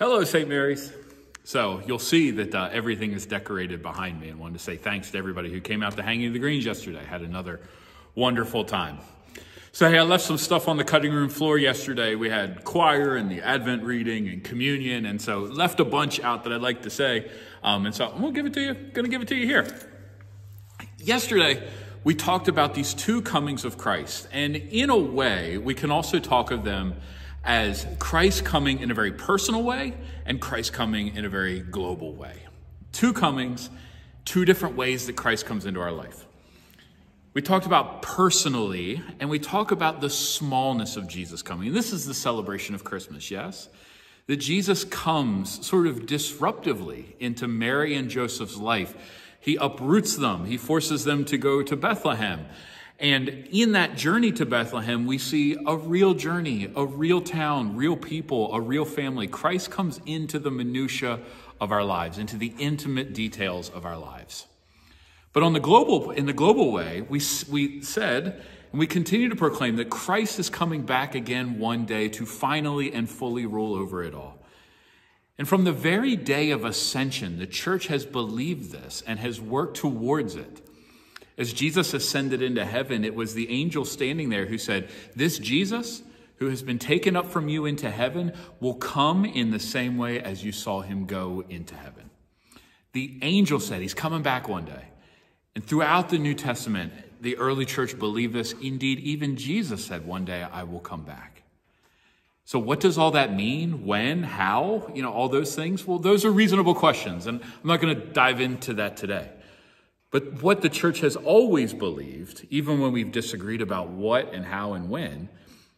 Hello, St. Mary's. So you'll see that everything is decorated behind me, and wanted to say thanks to everybody who came out to Hanging of the Greens yesterday. Had another wonderful time. So hey, I left some stuff on the cutting room floor yesterday. We had choir and the Advent reading and communion, and so left a bunch out that I'd like to say. And so I'm gonna give it to you here. Yesterday, we talked about these two comings of Christ, and in a way, we can also talk of them as Christ coming in a very personal way and Christ coming in a very global way. Two comings, two different ways that Christ comes into our life. We talked about personally, and we talk about the smallness of Jesus coming. And this is the celebration of Christmas, yes? That Jesus comes sort of disruptively into Mary and Joseph's life. He uproots them. He forces them to go to Bethlehem. And in that journey to Bethlehem, we see a real journey, a real town, real people, a real family. Christ comes into the minutia of our lives, into the intimate details of our lives. But in the global way, we said, and we continue to proclaim that Christ is coming back again one day to finally and fully rule over it all. And from the very day of ascension, the church has believed this and has worked towards it. As Jesus ascended into heaven, it was the angel standing there who said, "This Jesus, who has been taken up from you into heaven, will come in the same way as you saw him go into heaven." The angel said he's coming back one day. And throughout the New Testament, the early church believed this. Indeed, even Jesus said, "One day I will come back." So what does all that mean? When? How? All those things? Well, those are reasonable questions, and I'm not going to dive into that today. But what the church has always believed, even when we've disagreed about what and how and when,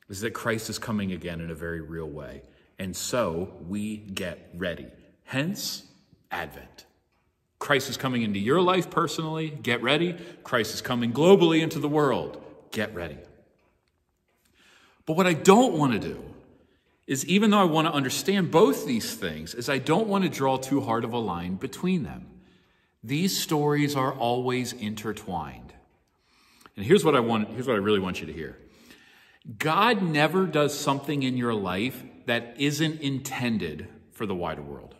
is that Christ is coming again in a very real way. And so we get ready. Hence, Advent. Christ is coming into your life personally. Get ready. Christ is coming globally into the world. Get ready. But what I don't want to do is, even though I want to understand both these things, is I don't want to draw too hard of a line between them. These stories are always intertwined. And here's what I really want you to hear. God never does something in your life that isn't intended for the wider world.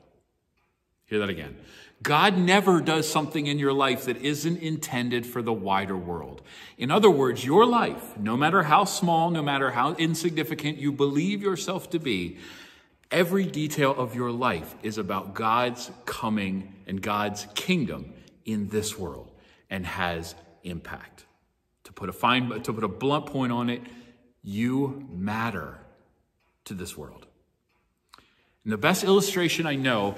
Hear that again. God never does something in your life that isn't intended for the wider world. In other words, your life, no matter how small, no matter how insignificant you believe yourself to be, every detail of your life is about God's coming and God's kingdom in this world, and has impact. To put a blunt point on it, you matter to this world. And the best illustration I know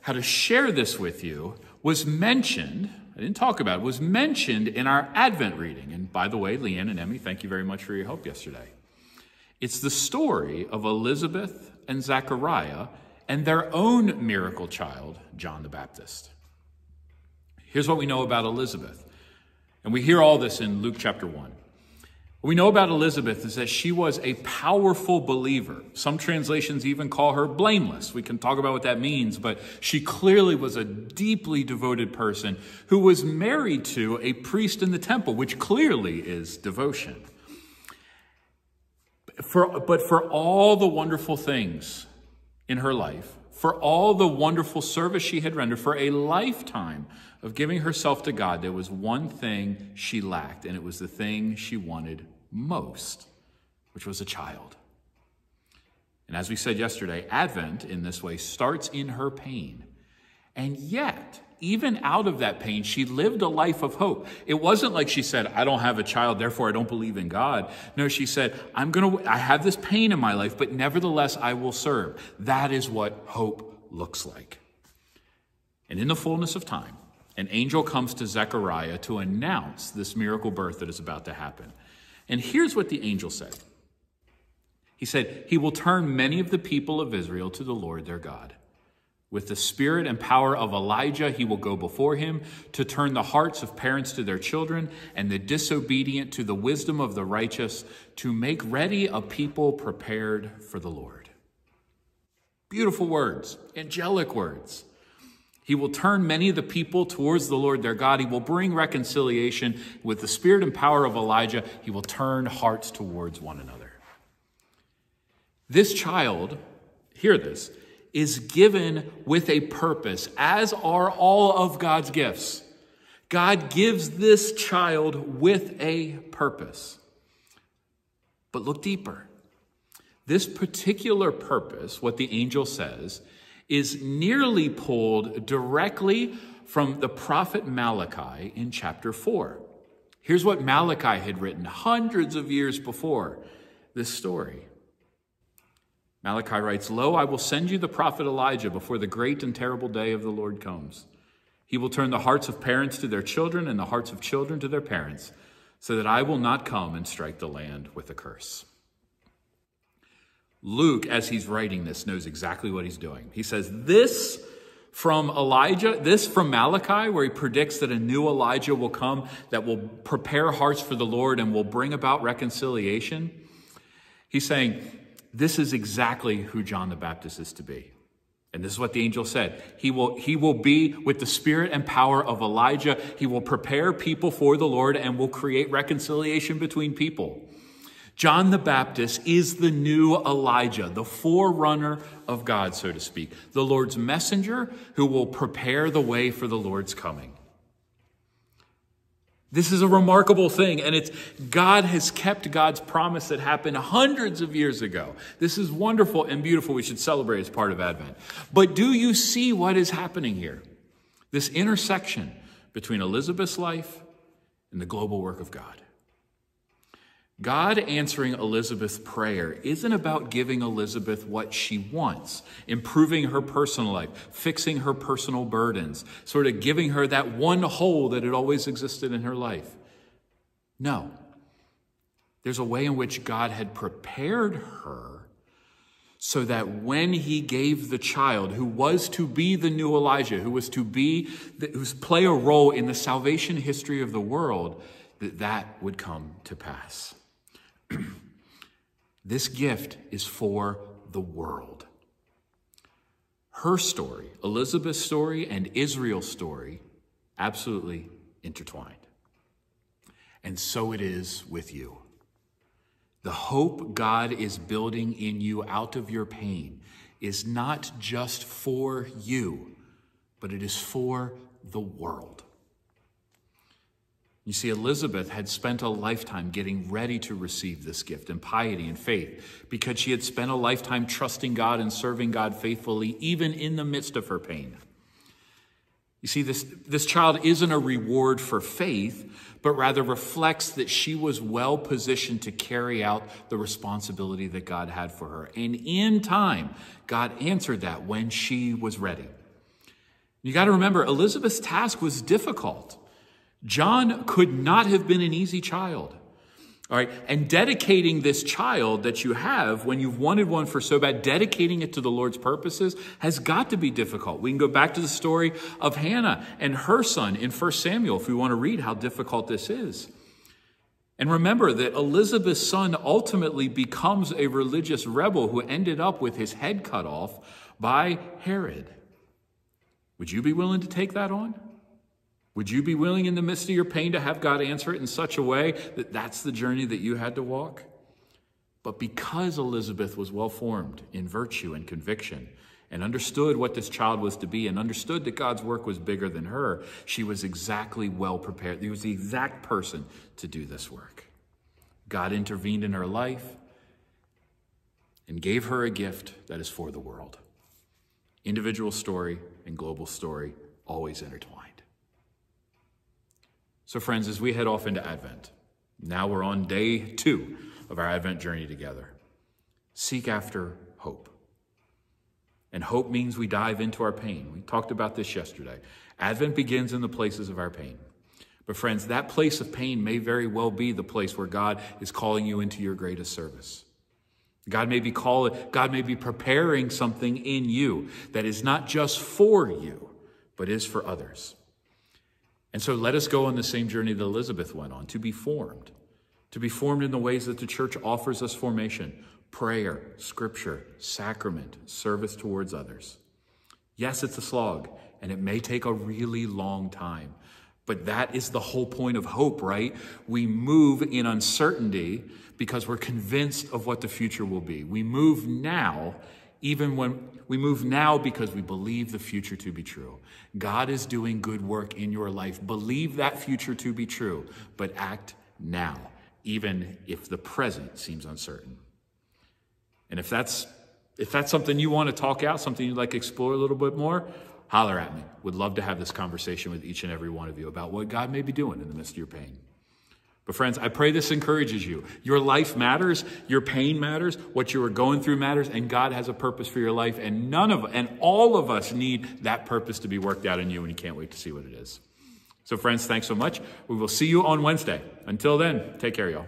how to share this with you was mentioned in our Advent reading. And by the way, Leanne and Emmy, thank you very much for your help yesterday. It's the story of Elizabeth and Zechariah and their own miracle child, John the Baptist. Here's what we know about Elizabeth. And we hear all this in Luke chapter 1. What we know about Elizabeth is that she was a powerful believer. Some translations even call her blameless. We can talk about what that means, but she clearly was a deeply devoted person who was married to a priest in the temple, which clearly is devotion. But for all the wonderful things in her life, for all the wonderful service she had rendered, for a lifetime of giving herself to God, there was one thing she lacked, and it was the thing she wanted most, which was a child. And as we said yesterday, Advent in this way starts in her pain. And yet, even out of that pain, she lived a life of hope. It wasn't like she said, "I don't have a child, therefore I don't believe in God." No, she said, I have this pain in my life, but nevertheless I will serve. That is what hope looks like. And in the fullness of time, an angel comes to Zechariah to announce this miracle birth that is about to happen. And here's what the angel said. He said, "He will turn many of the people of Israel to the Lord their God. With the spirit and power of Elijah, he will go before him to turn the hearts of parents to their children and the disobedient to the wisdom of the righteous, to make ready a people prepared for the Lord." Beautiful words, angelic words. He will turn many of the people towards the Lord their God. He will bring reconciliation. With the spirit and power of Elijah, he will turn hearts towards one another. This child, hear this, is given with a purpose, as are all of God's gifts. God gives this child with a purpose. But look deeper. This particular purpose, what the angel says, is nearly pulled directly from the prophet Malachi in chapter 4. Here's what Malachi had written hundreds of years before this story. Malachi writes, "Lo, I will send you the prophet Elijah before the great and terrible day of the Lord comes. He will turn the hearts of parents to their children and the hearts of children to their parents, so that I will not come and strike the land with a curse." Luke, as he's writing this, knows exactly what he's doing. He says, this from Elijah, this from Malachi, where he predicts that a new Elijah will come that will prepare hearts for the Lord and will bring about reconciliation. He's saying, this is exactly who John the Baptist is to be. And this is what the angel said. He will be with the spirit and power of Elijah. He will prepare people for the Lord and will create reconciliation between people. John the Baptist is the new Elijah, the forerunner of God, so to speak, the Lord's messenger who will prepare the way for the Lord's coming. This is a remarkable thing, and God has kept God's promise that happened hundreds of years ago. This is wonderful and beautiful. We should celebrate as part of Advent. But do you see what is happening here? This intersection between Elizabeth's life and the global work of God. God answering Elizabeth's prayer isn't about giving Elizabeth what she wants, improving her personal life, fixing her personal burdens, sort of giving her that one hole that had always existed in her life. No. There's a way in which God had prepared her so that when he gave the child who was to be the new Elijah, who was to play a role in the salvation history of the world, that would come to pass. This gift is for the world. Her story, Elizabeth's story, and Israel's story, absolutely intertwined. And so it is with you. The hope God is building in you out of your pain is not just for you, but it is for the world. You see, Elizabeth had spent a lifetime getting ready to receive this gift in piety and faith because she had spent a lifetime trusting God and serving God faithfully, even in the midst of her pain. You see, this child isn't a reward for faith, but rather reflects that she was well positioned to carry out the responsibility that God had for her. And in time, God answered that when she was ready. You got to remember, Elizabeth's task was difficult. John could not have been an easy child. All right, and dedicating this child that you have when you've wanted one for so bad, dedicating it to the Lord's purposes has got to be difficult. We can go back to the story of Hannah and her son in 1 Samuel if we want to read how difficult this is. And remember that Elizabeth's son ultimately becomes a religious rebel who ended up with his head cut off by Herod. Would you be willing to take that on? Would you be willing in the midst of your pain to have God answer it in such a way that that's the journey that you had to walk? But because Elizabeth was well formed in virtue and conviction and understood what this child was to be and understood that God's work was bigger than her, she was exactly well prepared. She was the exact person to do this work. God intervened in her life and gave her a gift that is for the world. Individual story and global story always intertwined. So friends, as we head off into Advent, now we're on day 2 of our Advent journey together. Seek after hope. And hope means we dive into our pain. We talked about this yesterday. Advent begins in the places of our pain. But friends, that place of pain may very well be the place where God is calling you into your greatest service. God may be preparing something in you that is not just for you, but is for others. And so let us go on the same journey that Elizabeth went on, to be formed in the ways that the church offers us formation: prayer, scripture, sacrament, service towards others. Yes, it's a slog, and it may take a really long time, but that is the whole point of hope, right? We move in uncertainty because we're convinced of what the future will be. We move now even when we move now because we believe the future to be true. God is doing good work in your life. Believe that future to be true, but act now, even if the present seems uncertain. And if that's something you want to talk out, something you'd like to explore a little bit more, holler at me. Would love to have this conversation with each and every one of you about what God may be doing in the midst of your pain. But friends, I pray this encourages you. Your life matters, your pain matters, what you are going through matters, and God has a purpose for your life, and all of us need that purpose to be worked out in you, and you can't wait to see what it is. So friends, thanks so much. We will see you on Wednesday. Until then, take care, y'all.